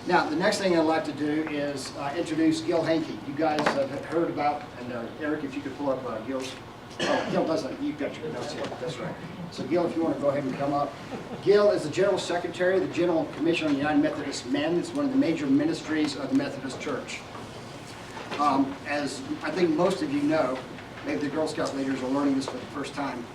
Now, the next thing I'd like to do is introduce Gil Hanke. You guys have heard about, and Eric, if you could pull up Gil's. Oh, Gil doesn't. You've got your notes here. That's right. So, Gil, if you want to go ahead and come up. Gil is the General Secretary of the General Commission on the United Methodist Men. It's one of the major ministries of the Methodist Church. As I think most of you know, maybe the Girl Scout leaders are learning this for the first time.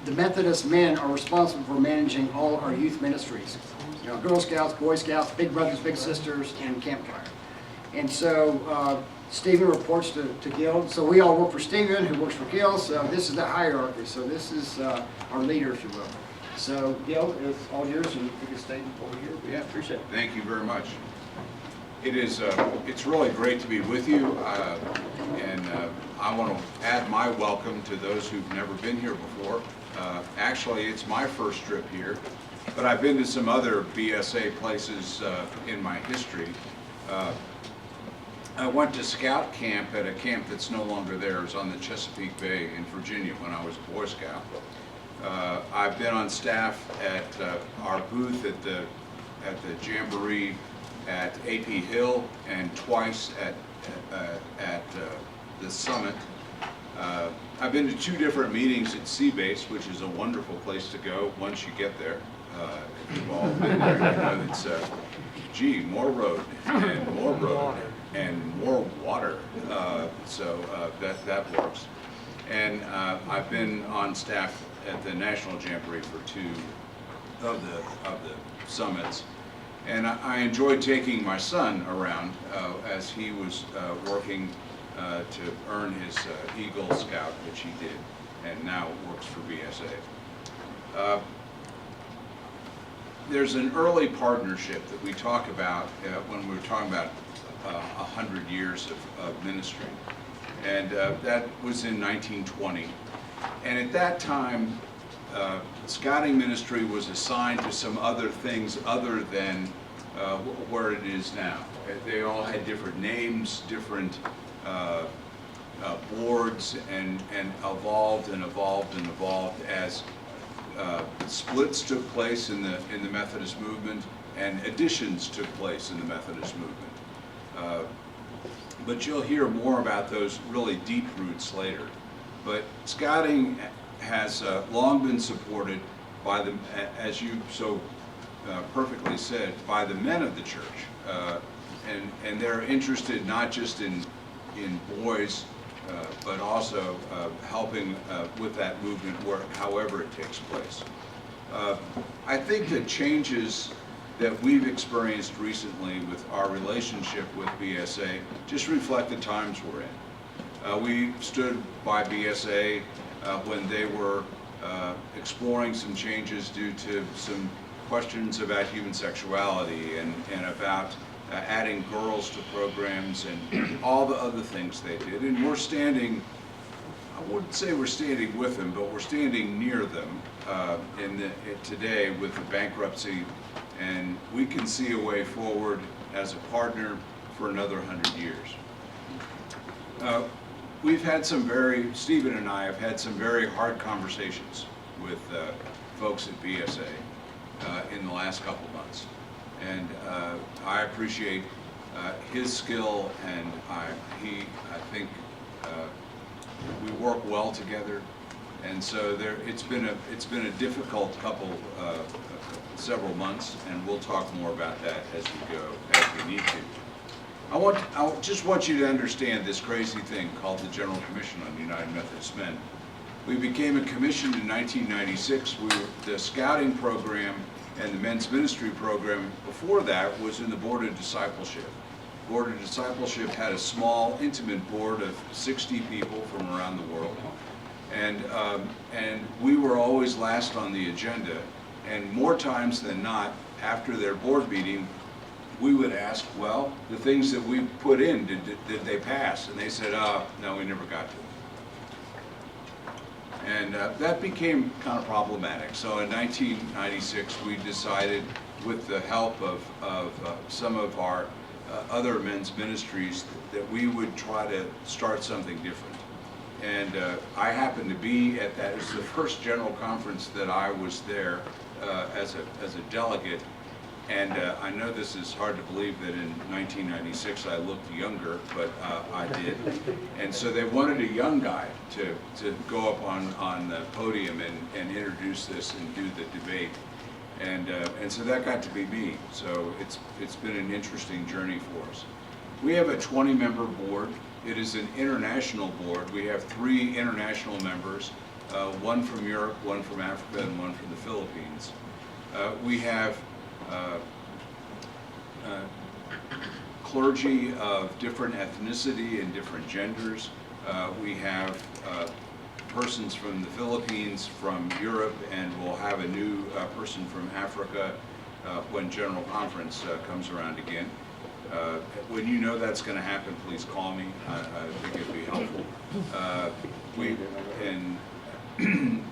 The Methodist men are responsible for managing all our youth ministries. You know, Girl Scouts, Boy Scouts, Big Brothers, Big Sisters, and Campfire. And so Stephen reports to Gil. So we all work for Stephen, who works for Gil. So this is the hierarchy. So this is our leader, if you will. So Gil, it's all yours, and you can stay over here. Yeah, appreciate it. Thank you very much. It is. It's really great to be with you, and I want to add my welcome to those who've never been here before. Actually, it's my first trip here, but I've been to some other BSA places in my history. I went to Scout camp at a camp that's no longer there. It was on the Chesapeake Bay in Virginia when I was a Boy Scout. I've been on staff at our booth at the Jamboree at AP Hill and twice at the Summit. I've been to 2 different meetings at Sea Base, which is a wonderful place to go once you get there. If you've all been there, you know it's, gee, more road and more road and more water. So that works. And I've been on staff at the National Jamboree for 2 of the summits. And I enjoyed taking my son around as he was working to earn his Eagle Scout, which he did, and now works for BSA. There's an early partnership that we talk about when we're talking about 100 years of ministry, and that was in 1920. And at that time, Scouting Ministry was assigned to some other things other than where it is now. They all had different names, different boards, and evolved and evolved and evolved as splits took place in the Methodist movement and additions took place in the Methodist movement. But you'll hear more about those really deep roots later. But Scouting has long been supported by the, as you so perfectly said, by the men of the church, and they're interested not just in boys, but also helping with that movement however it takes place. I think the changes that we've experienced recently with our relationship with BSA just reflect the times we're in. We stood by BSA when they were exploring some changes due to some questions about human sexuality and about adding girls to programs and all the other things they did. And we're standing, I wouldn't say we're standing with them, but we're standing near them today with the bankruptcy, and we can see a way forward as a partner for another 100 years. We've had Stephen and I have had some very hard conversations with folks at BSA in the last couple months. And I appreciate his skill, and I think we work well together. And so it's been a difficult several months, and we'll talk more about that as we go, as we need to. I just want you to understand this crazy thing called the General Commission on United Methodist Men. We became a commission in 1996. The scouting program and the men's ministry program before that was in the Board of Discipleship. Board of Discipleship had a small, intimate board of 60 people from around the world. And we were always last on the agenda. And more times than not, after their board meeting, we would ask, well, the things that we put in, did they pass? And they said, no, we never got to them. And that became kind of problematic. So in 1996, we decided, with the help of some of our other men's ministries, that we would try to start something different. And I happened to be at that. It was the first general conference that I was there as a delegate, and I know this is hard to believe that in 1996 I looked younger, but I did. And so they wanted a young guy to go up on the podium and introduce this and do the debate. And so that got to be me. So it's been an interesting journey for us. We have a 20-member board. It is an international board. We have 3 international members, one from Europe, one from Africa, and one from the Philippines. We have clergy of different ethnicity and different genders. We have persons from the Philippines, from Europe, and we'll have a new person from Africa when General Conference comes around again. When you know that's going to happen, please call me. I think it'd be helpful.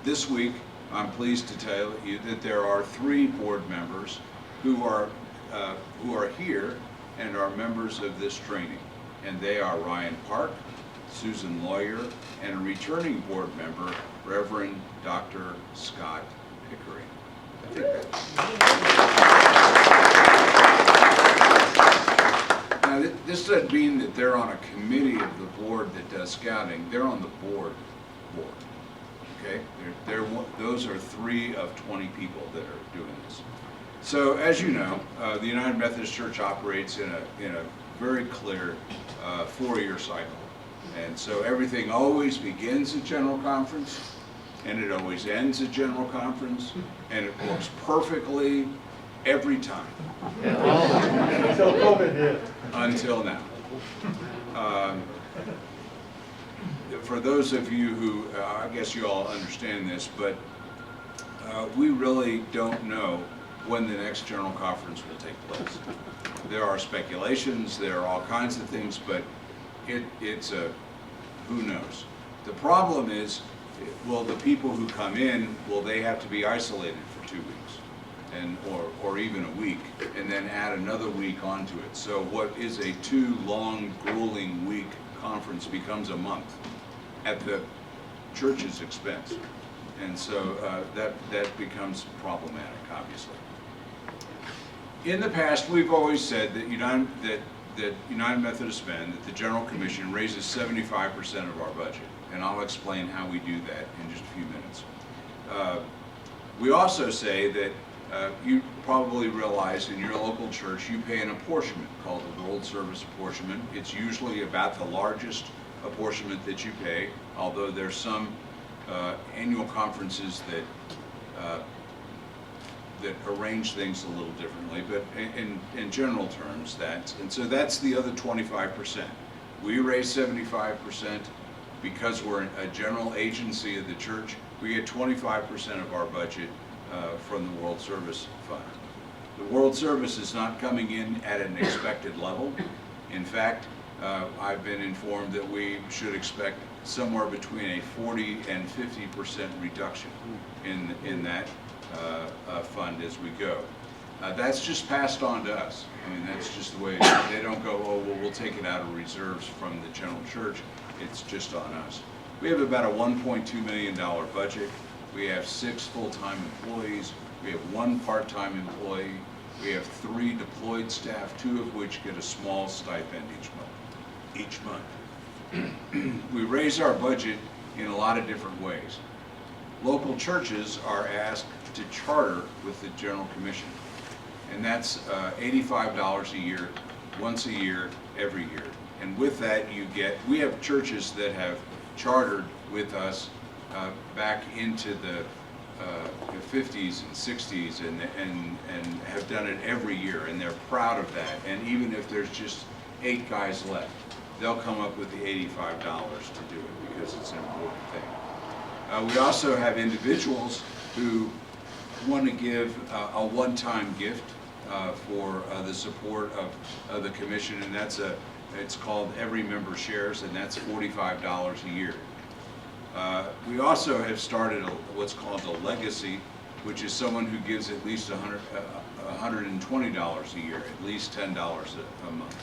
This week, I'm pleased to tell you that there are 3 board members who are here and are members of this training, and they are Ryan Park, Susan Lawyer, and a returning board member, Reverend Dr. Scott Pickering. Now, this doesn't mean that they're on a committee of the board that does scouting. They're on the board. Okay, those are 3 of 20 people that are doing this. So, as you know, the United Methodist Church operates in a very clear 4-year cycle. And so everything always begins at General Conference, and it always ends at General Conference, and it works perfectly every time. Until COVID hit. Until now. For those of you who, I guess you all understand this, but we really don't know when the next General Conference will take place. There are speculations, there are all kinds of things, but it's a who knows. The problem is, will the people who come in, will they have to be isolated for 2 weeks, or even a week, and then add another week onto it? So what is a 2 long, grueling week conference becomes a month at the church's expense, and so that becomes problematic, obviously. In the past, we've always said that United Methodist Men, that the General Commission raises 75% of our budget, and I'll explain how we do that in just a few minutes. We also say that you probably realize in your local church you pay an apportionment called the World Service Apportionment. It's usually about the largest apportionment that you pay, although there's some annual conferences that arrange things a little differently, but in general terms, and so that's the other 25%. We raise 75% because we're a general agency of the church. We get 25% of our budget from the World Service Fund. The World Service is not coming in at an expected level. In fact, I've been informed that we should expect somewhere between a 40 and 50% reduction in that fund as we go. That's just passed on to us. I mean, that's just the way it is. They don't go, oh, well, we'll take it out of reserves from the general church. It's just on us. We have about a $1.2 million budget. We have 6 full-time employees. We have 1 part-time employee. We have 3 deployed staff, 2 of which get a small stipend each month. We raise our budget in a lot of different ways. Local churches are asked to charter with the General Commission, and that's $85 a year, once a year, every year. And with that we have churches that have chartered with us back into the 50s and 60s and have done it every year, and they're proud of that. And even if there's just 8 guys left, they'll come up with the $85 to do it because it's an important thing. We also have individuals who want to give a one-time gift for the support of the commission, and it's called Every Member Shares, and that's $45 a year. We also have started what's called a legacy, which is someone who gives at least $120 a year, at least $10 a month.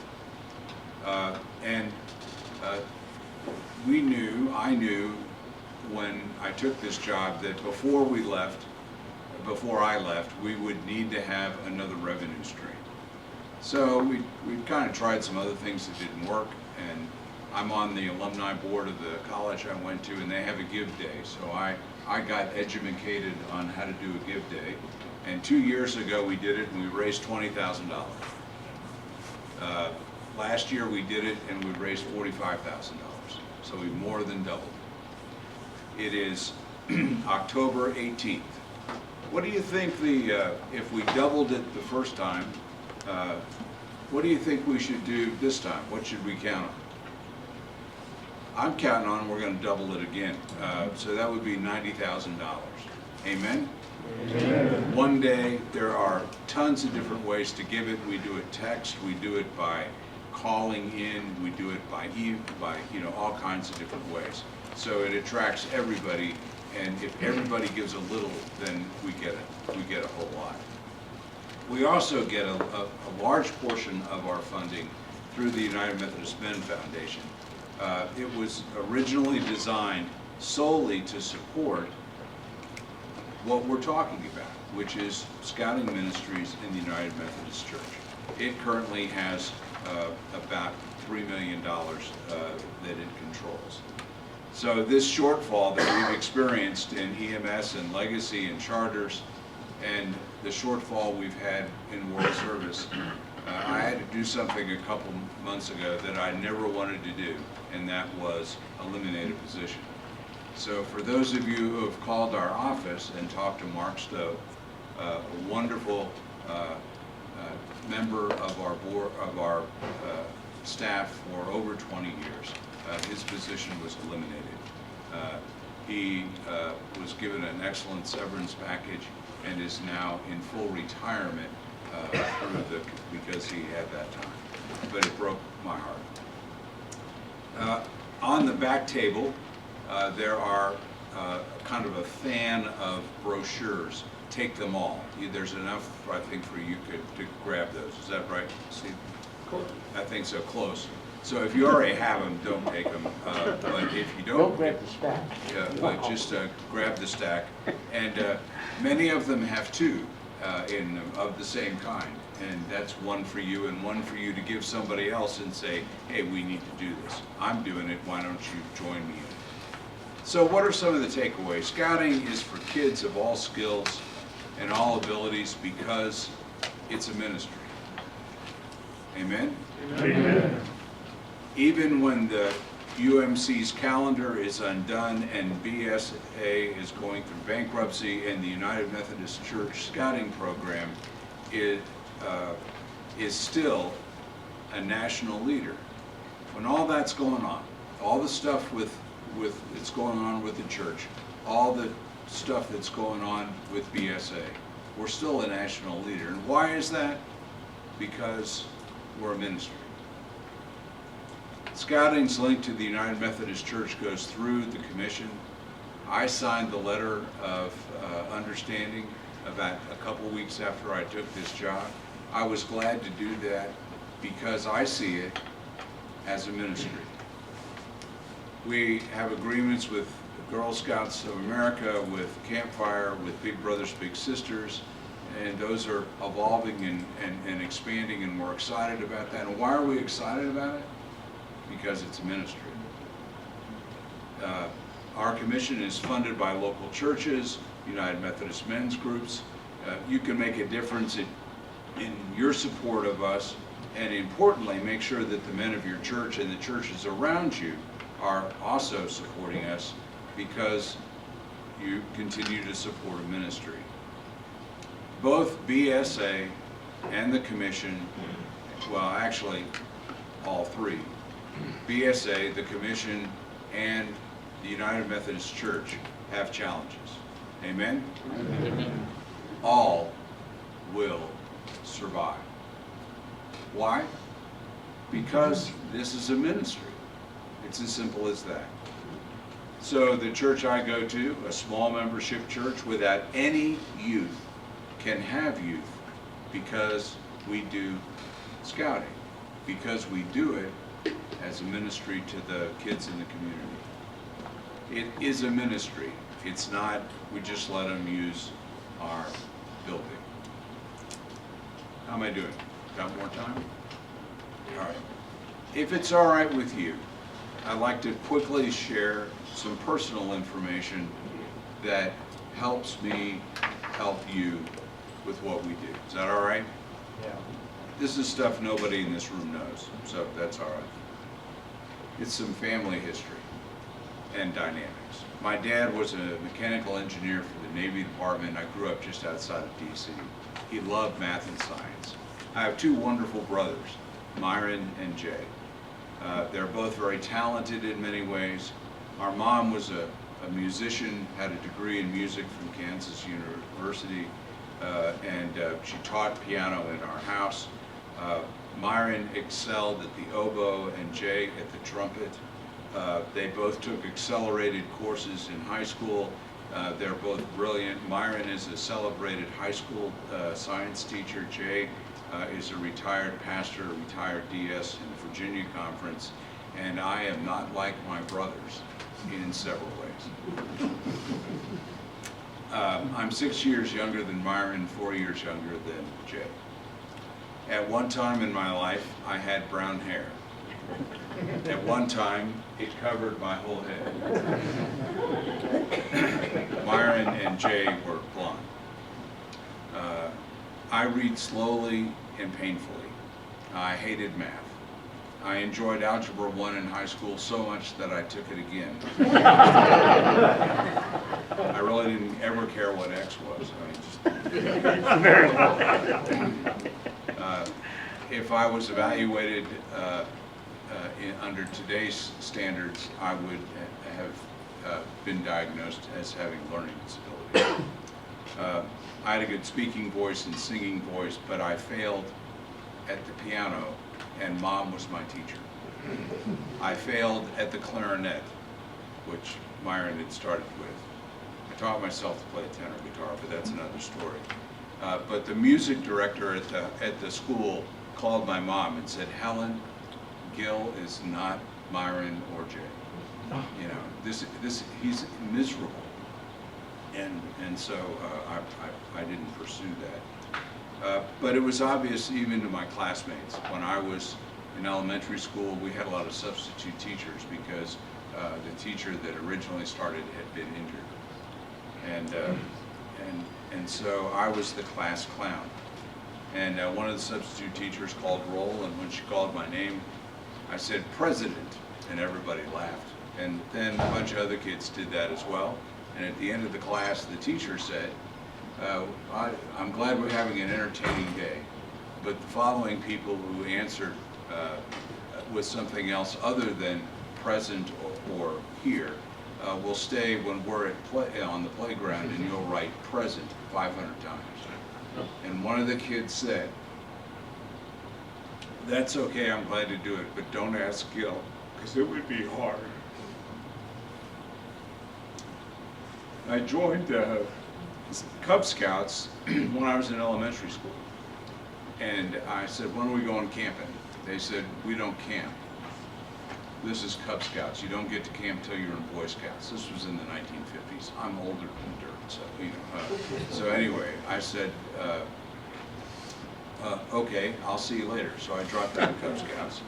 I knew when I took this job that before we left, before I left, we would need to have another revenue stream. So we kind of tried some other things that didn't work, and I'm on the alumni board of the college I went to, and they have a give day. So I got educated on how to do a give day, and 2 years ago we did it and we raised $20,000. Last year we did it and we raised $45,000, so we more than doubled. It is October 18th. What do you think if we doubled it the first time, what do you think we should do this time? What should we count on? I'm counting on we're going to double it again. So that would be $90,000. Amen? Amen? One day, there are tons of different ways to give it. We do it text, we do it by calling in, we do it by all kinds of different ways. So it attracts everybody, and if everybody gives a little, then we get a whole lot. We also get a large portion of our funding through the United Methodist Men Foundation. It was originally designed solely to support what we're talking about, which is Scouting Ministries in the United Methodist Church. It currently has about $3 million that it controls. So this shortfall that we've experienced in EMS and legacy and charters, and the shortfall we've had in world service, I had to do something a couple months ago that I never wanted to do, and that was eliminate a position. So for those of you who have called our office and talked to Mark Stowe, a wonderful member of our board, of our staff for over 20 years, his position was eliminated. He was given an excellent severance package and is now in full retirement because he had that time. But it broke my heart. On the back table, there are kind of a fan of brochures. Take them all. There's enough, I think, for you to grab those. Is that right, Steve? I think so, close. So if you already have them, don't take them. But if you don't grab the stack. Yeah, but just grab the stack. And many of them have two in them of the same kind. And that's one for you and one for you to give somebody else and say, hey, we need to do this. I'm doing it, why don't you join me in it? So what are some of the takeaways? Scouting is for kids of all skills and all abilities because it's a ministry. Amen? Amen. Even when the UMC's calendar is undone and BSA is going through bankruptcy and the United Methodist Church Scouting Program is still a national leader. When all that's going on, all the stuff that's going on with the church, all the stuff that's going on with BSA, we're still a national leader. And why is that? Because we're a ministry. Scouting's link to the United Methodist Church goes through the commission. I signed the letter of understanding about a couple weeks after I took this job. I was glad to do that because I see it as a ministry. We have agreements with the Girl Scouts of America, with Campfire, with Big Brothers Big Sisters, and those are evolving and expanding, and we're excited about that. And why are we excited about it? Because it's a ministry. Our commission is funded by local churches, United Methodist men's groups. You can make a difference in your support of us, and importantly, make sure that the men of your church and the churches around you are also supporting us because you continue to support a ministry. Both BSA and the commission, well, actually, all three, BSA, the commission, and the United Methodist Church have challenges. Amen? Amen. All will survive. Why? Because this is a ministry. It's as simple as that. So the church I go to, a small membership church without any youth, can have youth because we do scouting, because we do it as a ministry to the kids in the community. It is a ministry. It's not, we just let them use our building. How am I doing? Got more time? All right. If it's all right with you, I'd like to quickly share some personal information that helps me help you with what we do. Is that all right? Yeah. This is stuff nobody in this room knows, so that's all right. It's some family history and dynamics. My dad was a mechanical engineer for the Navy Department. I grew up just outside of DC. He loved math and science. I have two wonderful brothers, Myron and Jay. They're both very talented in many ways. Our mom was a musician, had a degree in music from Kansas University, and she taught piano in our house. Myron excelled at the oboe and Jay at the trumpet. They both took accelerated courses in high school. They're both brilliant. Myron is a celebrated high school science teacher. Jay is a retired pastor, a retired DS in the Virginia Conference, and I am not like my brothers in several ways. I'm 6 years younger than Myron, 4 years younger than Jay. At one time in my life, I had brown hair. At one time, it covered my whole head. Myron and Jay were blonde. I read slowly and painfully. I hated math. I enjoyed Algebra 1 in high school so much that I took it again. I really didn't ever care what X was. If I was evaluated under today's standards, I would have been diagnosed as having learning disability. I had a good speaking voice and singing voice, but I failed at the piano, and Mom was my teacher. I failed at the clarinet, which Myron had started with. I taught myself to play tenor guitar, but that's another story. But the music director at the school called my mom and said, "Helen, Gil is not Myron or Jay. You know, he's miserable." And so I didn't pursue that. But it was obvious even to my classmates. When I was in elementary school, we had a lot of substitute teachers because the teacher that originally started had been injured. And so I was the class clown. And one of the substitute teachers called roll, and when she called my name, I said, "President," and everybody laughed. And then a bunch of other kids did that as well. And at the end of the class, the teacher said, "I'm glad we're having an entertaining day, but the following people who answered with something else other than present or here will stay when we're on the playground, and you'll write present 500 times. And one of the kids said, "That's okay, I'm glad to do it, but don't ask Gil, because it would be hard." I joined Cub Scouts when I was in elementary school. And I said, "When are we going camping?" They said, "We don't camp. This is Cub Scouts. You don't get to camp till you're in Boy Scouts." This was in the 1950s. I'm older than dirt, so, you know. So anyway, I said, "Okay, I'll see you later." So I dropped out of Cub Scouts.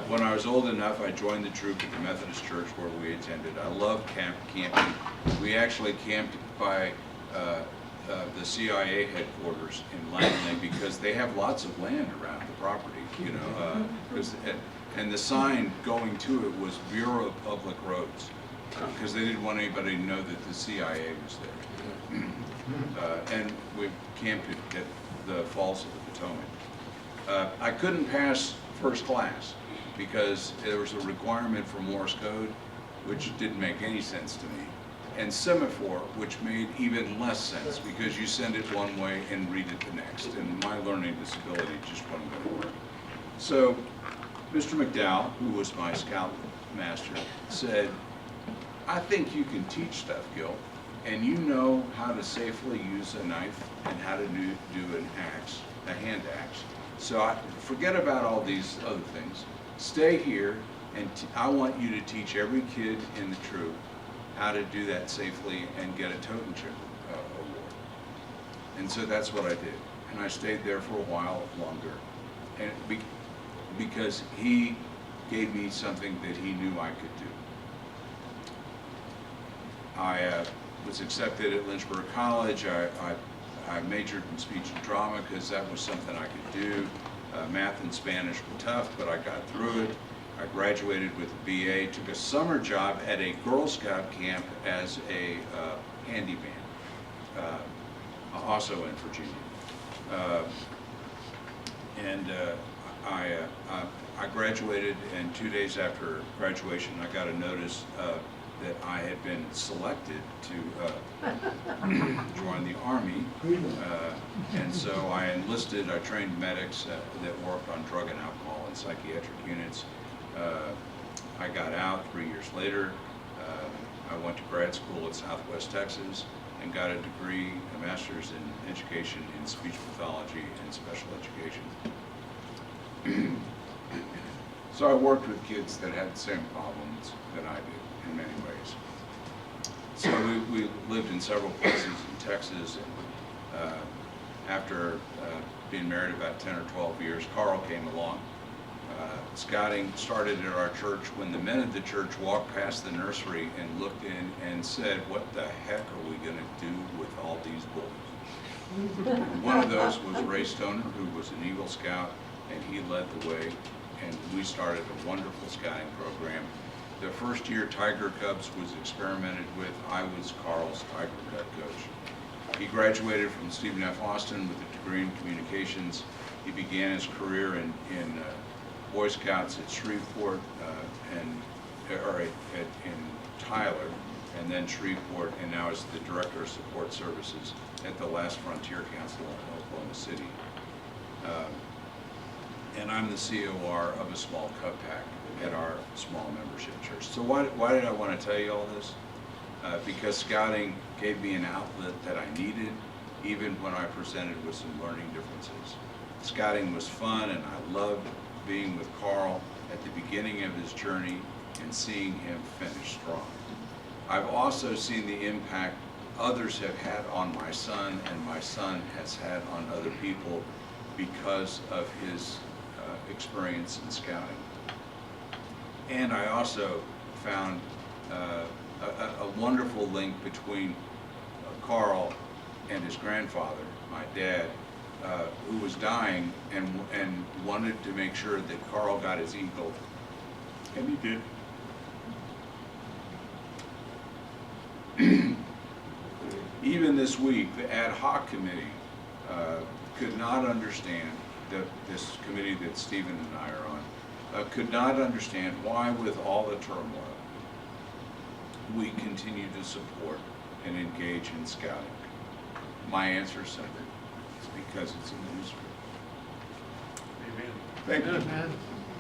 When I was old enough, I joined the troop at the Methodist Church where we attended. I loved camping. We actually camped by the CIA headquarters in Langley because they have lots of land around the property, you know. And the sign going to it was Bureau of Public Roads because they didn't want anybody to know that the CIA was there. And we camped at the Falls of the Potomac. I couldn't pass first class because there was a requirement for Morse code, which didn't make any sense to me, and semaphore, which made even less sense because you send it one way and read it the next, and my learning disability just wasn't going to work. So Mr. McDowell, who was my scout master, said, "I think you can teach stuff, Gil, and you know how to safely use a knife and how to do an axe, a hand axe. So forget about all these other things. Stay here, and I want you to teach every kid in the troop how to do that safely and get a totem chip award." And so that's what I did. And I stayed there for a while longer. And because he gave me something that he knew I could do. I was accepted at Lynchburg College. I majored in speech and drama because that was something I could do. Math and Spanish were tough, but I got through it. I graduated with a BA, took a summer job at a Girl Scout camp as a handyman, also in Virginia. I graduated, and 2 days after graduation, I got a notice that I had been selected to join the Army. And so I enlisted. I trained medics that worked on drug and alcohol and psychiatric units. I got out 3 years later. I went to grad school at Southwest Texas and got a degree, a master's in education in speech pathology and special education. So I worked with kids that had the same problems that I did in many ways. So we lived in several places in Texas, and after being married about 10 or 12 years, Carl came along. Scouting started at our church when the men of the church walked past the nursery and looked in and said, "What the heck are we going to do with all these boys?" One of those was Ray Stoner, who was an Eagle Scout, and he led the way, and we started a wonderful scouting program. The first year Tiger Cubs was experimented with, I was Carl's Tiger Cub coach. He graduated from Stephen F. Austin with a degree in communications. He began his career in Boy Scouts at Shreveport in Tyler, and then Shreveport, and now is the Director of Support Services at the Last Frontier Council in Oklahoma City. And I'm the COR of a small Cub pack at our small membership church. So why did I want to tell you all this? Because scouting gave me an outlet that I needed, even when I presented with some learning differences. Scouting was fun, and I loved being with Carl at the beginning of his journey and seeing him finish strong. I've also seen the impact others have had on my son, and my son has had on other people because of his experience in scouting. And I also found a wonderful link between Carl and his grandfather, my dad, who was dying and wanted to make sure that Carl got his eagle, and he did. Even this week, the ad hoc committee could not understand, this committee that Stephen and I are on, could not understand why, with all the turmoil, we continue to support and engage in scouting. My answer is simple. It's because it's in the history. Amen. Thank you. Amen.